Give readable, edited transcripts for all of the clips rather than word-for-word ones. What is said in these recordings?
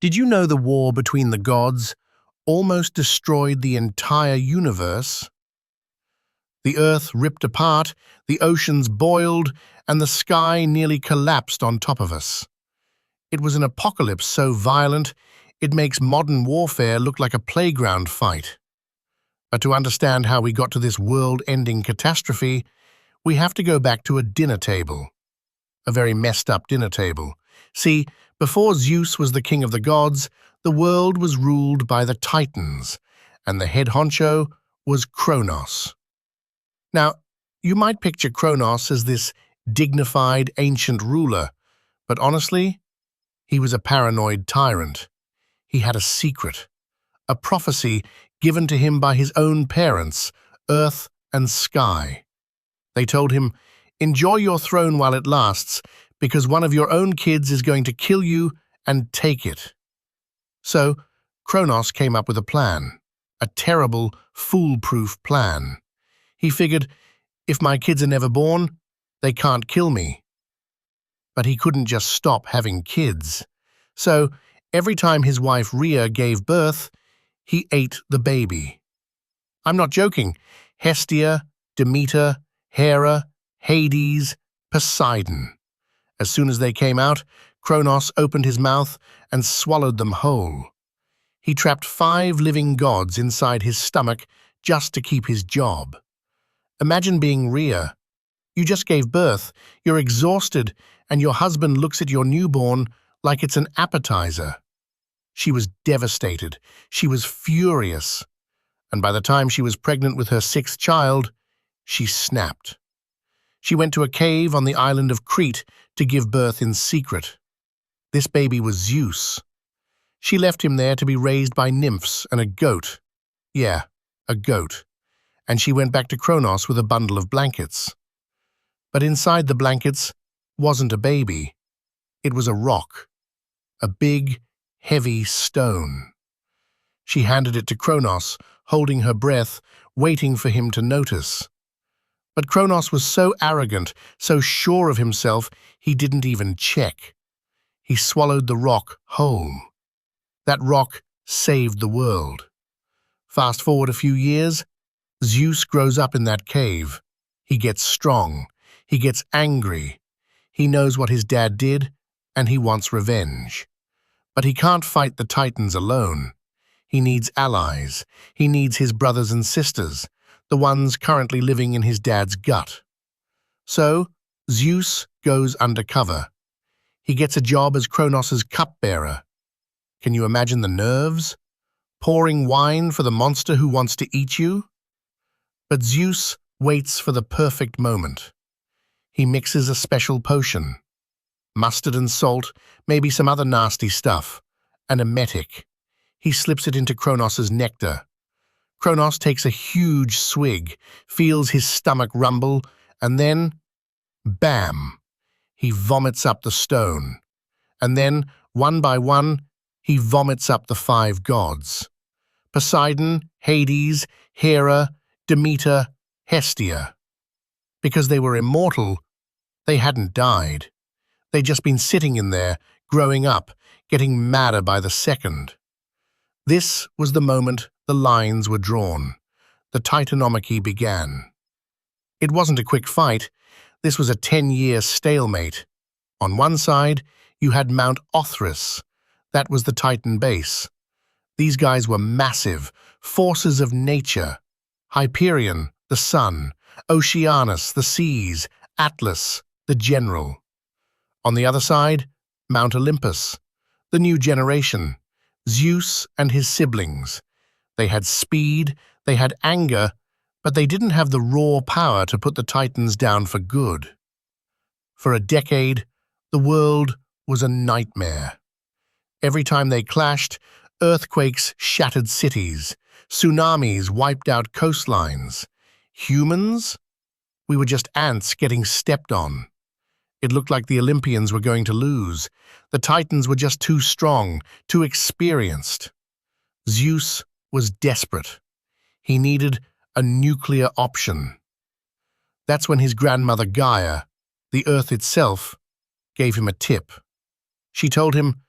Did you know the war between the gods almost destroyed the entire universe? The earth ripped apart, the oceans boiled, and the sky nearly collapsed on top of us. It was an apocalypse so violent, it makes modern warfare look like a playground fight. But to understand how we got to this world-ending catastrophe, we have to go back to a dinner table. A very messed up dinner table. See, before Zeus was the king of the gods, the world was ruled by the Titans, and the head honcho was Kronos. Now, you might picture Kronos as this dignified ancient ruler, but honestly, he was a paranoid tyrant. He had a secret, a prophecy given to him by his own parents, Earth and Sky. They told him, "Enjoy your throne while it lasts, because one of your own kids is going to kill you and take it." So, Kronos came up with a plan, a terrible, foolproof plan. He figured, if my kids are never born, they can't kill me. But he couldn't just stop having kids. So, every time his wife Rhea gave birth, he ate the baby. I'm not joking. Hestia, Demeter, Hera, Hades, Poseidon. As soon as they came out, Kronos opened his mouth and swallowed them whole. He trapped 5 living gods inside his stomach just to keep his job. Imagine being Rhea. You just gave birth, you're exhausted, and your husband looks at your newborn like it's an appetizer. She was devastated. She was furious. And by the time she was pregnant with her 6th child, she snapped. She went to a cave on the island of Crete to give birth in secret. This baby was Zeus. She left him there to be raised by nymphs and a goat. Yeah, a goat. And she went back to Kronos with a bundle of blankets. But inside the blankets wasn't a baby. It was a rock. A big, heavy stone. She handed it to Kronos, holding her breath, waiting for him to notice. But Kronos was so arrogant, so sure of himself, he didn't even check. He swallowed the rock whole. That rock saved the world. Fast forward a few years, Zeus grows up in that cave. He gets strong. He gets angry. He knows what his dad did, and he wants revenge. But he can't fight the Titans alone. He needs allies. He needs his brothers and sisters, the ones currently living in his dad's gut. So, Zeus goes undercover. He gets a job as Kronos' cupbearer. Can you imagine the nerves? Pouring wine for the monster who wants to eat you? But Zeus waits for the perfect moment. He mixes a special potion. Mustard and salt, maybe some other nasty stuff, an emetic. He slips it into Kronos' nectar. Kronos takes a huge swig, feels his stomach rumble, and then, bam, he vomits up the stone. And then, one by one, he vomits up the 5 gods. Poseidon, Hades, Hera, Demeter, Hestia. Because they were immortal, they hadn't died. They'd just been sitting in there, growing up, getting madder by the second. This was the moment the lines were drawn. The Titanomachy began. It wasn't a quick fight. This was a 10-year stalemate. On one side, you had Mount Othrys. That was the Titan base. These guys were massive, forces of nature. Hyperion, the sun. Oceanus, the seas. Atlas, the general. On the other side, Mount Olympus, the new generation. Zeus and his siblings. They had speed, they had anger, but they didn't have the raw power to put the Titans down for good. For a decade, the world was a nightmare. Every time they clashed, earthquakes shattered cities, tsunamis wiped out coastlines. Humans? We were just ants getting stepped on. It looked like the Olympians were going to lose. The Titans were just too strong, too experienced. Zeus was desperate. He needed a nuclear option. That's when his grandmother Gaia, the Earth itself, gave him a tip. She told him,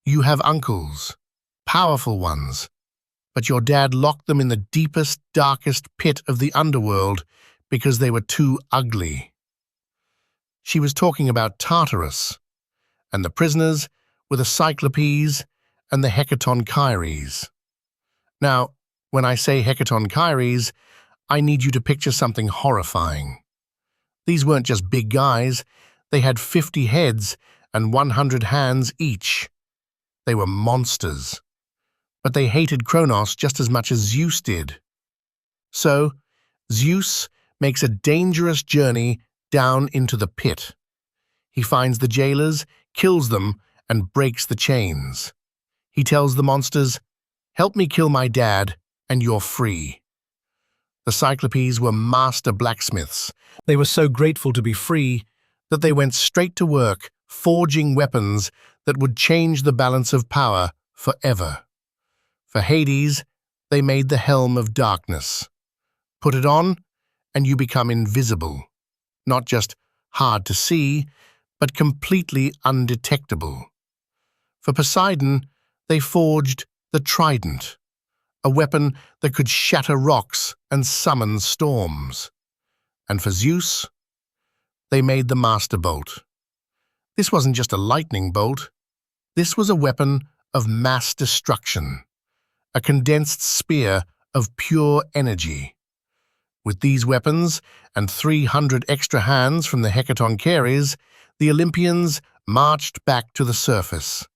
You have uncles, powerful ones, but your dad locked them in the deepest, darkest pit of the underworld because they were too ugly. She was talking about Tartarus, and the prisoners were the Cyclopes and the Hecatoncheires. Now, when I say Hecatoncheires, I need you to picture something horrifying. These weren't just big guys, they had 50 heads and 100 hands each. They were monsters. But they hated Kronos just as much as Zeus did. So, Zeus makes a dangerous journey down into the pit. He finds the jailers, kills them, and breaks the chains. He tells the monsters, "Help me kill my dad, and you're free." The Cyclopes were master blacksmiths. They were so grateful to be free that they went straight to work, forging weapons that would change the balance of power forever. For Hades, they made the Helm of Darkness. Put it on, and you become invisible. Not just hard to see, but completely undetectable. For Poseidon, they forged the Trident, a weapon that could shatter rocks and summon storms. And for Zeus, they made the Master Bolt. This wasn't just a lightning bolt. This was a weapon of mass destruction, a condensed spear of pure energy. With these weapons and 300 extra hands from the Hecatoncheires, the Olympians marched back to the surface.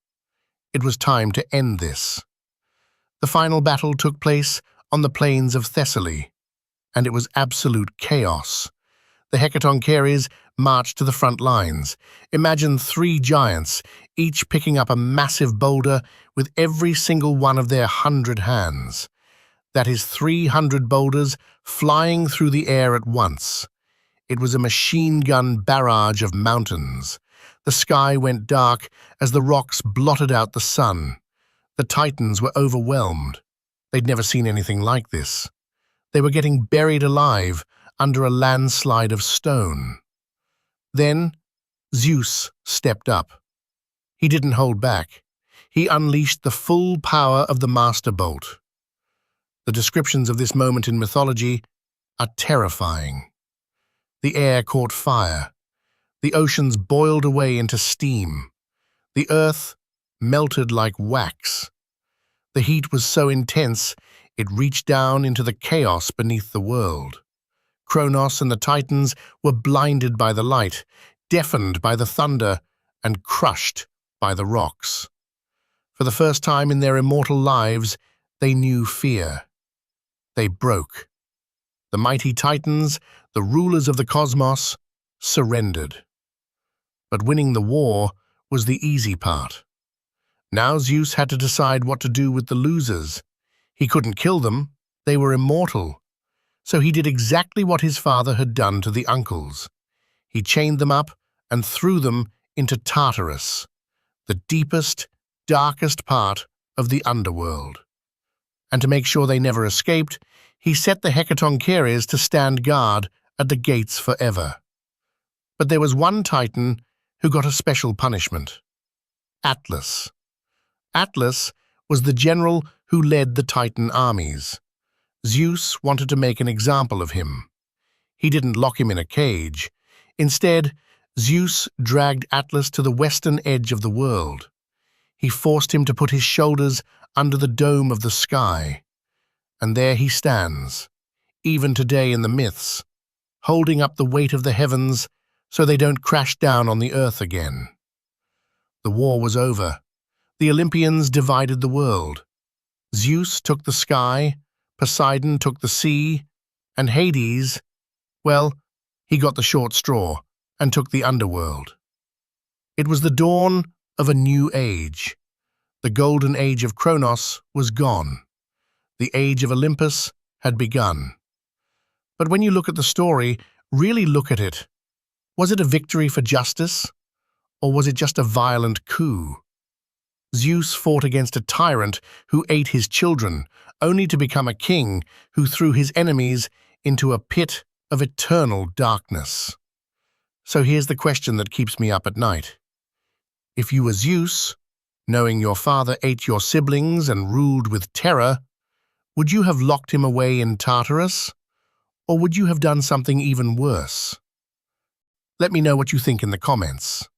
It was time to end this. The final battle took place on the plains of Thessaly, and it was absolute chaos. The Hecatoncheires marched to the front lines. Imagine 3 giants, each picking up a massive boulder with every single one of their 100 hands. That is 300 boulders flying through the air at once. It was a machine gun barrage of mountains. The sky went dark as the rocks blotted out the sun. The Titans were overwhelmed. They'd never seen anything like this. They were getting buried alive under a landslide of stone. Then Zeus stepped up. He didn't hold back. He unleashed the full power of the Master Bolt. The descriptions of this moment in mythology are terrifying. The air caught fire. The oceans boiled away into steam. The earth melted like wax. The heat was so intense, it reached down into the chaos beneath the world. Kronos and the Titans were blinded by the light, deafened by the thunder, and crushed by the rocks. For the first time in their immortal lives, they knew fear. They broke. The mighty Titans, the rulers of the cosmos, surrendered. But winning the war was the easy part. Now Zeus had to decide what to do with the losers. He couldn't kill them, they were immortal. So he did exactly what his father had done to the uncles. He chained them up and threw them into Tartarus, the deepest, darkest part of the underworld. And to make sure they never escaped, he set the Hecatoncheires to stand guard at the gates forever. But there was one Titan who got a special punishment: Atlas. Atlas was the general who led the Titan armies. Zeus wanted to make an example of him. He didn't lock him in a cage. Instead, Zeus dragged Atlas to the western edge of the world. He forced him to put his shoulders under the dome of the sky. And there he stands, even today in the myths, holding up the weight of the heavens so they don't crash down on the earth again. The war was over. The Olympians divided the world. Zeus took the sky, Poseidon took the sea, and Hades, well, he got the short straw and took the underworld. It was the dawn of a new age. The golden age of Kronos was gone. The age of Olympus had begun. But when you look at the story, really look at it. Was it a victory for justice? Or was it just a violent coup? Zeus fought against a tyrant who ate his children, only to become a king who threw his enemies into a pit of eternal darkness. So here's the question that keeps me up at night. If you were Zeus, Knowing your father ate your siblings and ruled with terror, would you have locked him away in Tartarus? Or would you have done something even worse? Let me know what you think in the comments.